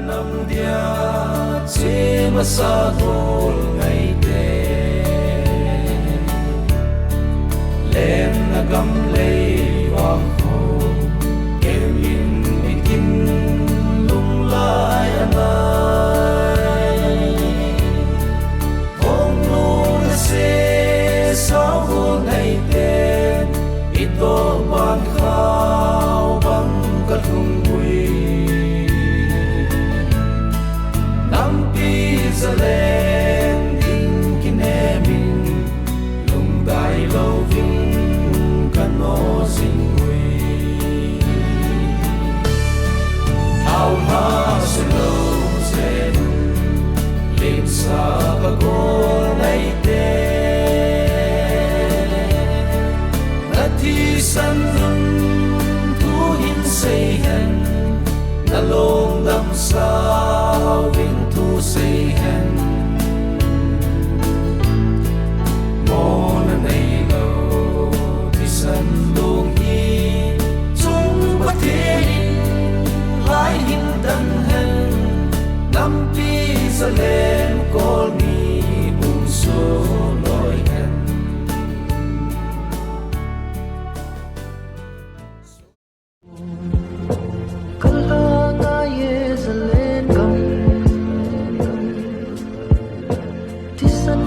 nam dia che ma sa thol ngày te lên na gam lei wang ho em in in lung lai anai hong lu na se sao ho ngày te ito ban khao bang ka thung hui Nampi za len in kinemin lung dai lo ving kano sing hui ao ha se lo zen lim sa ka gol nai te na thi san lung thu hin sei hen na long dam sao ving thu sei hen mon nei lo thi san long hi chung pa the lai hin dan hen Nampi za len kol ni so loi hen Kalhana ye zalen gam Tisan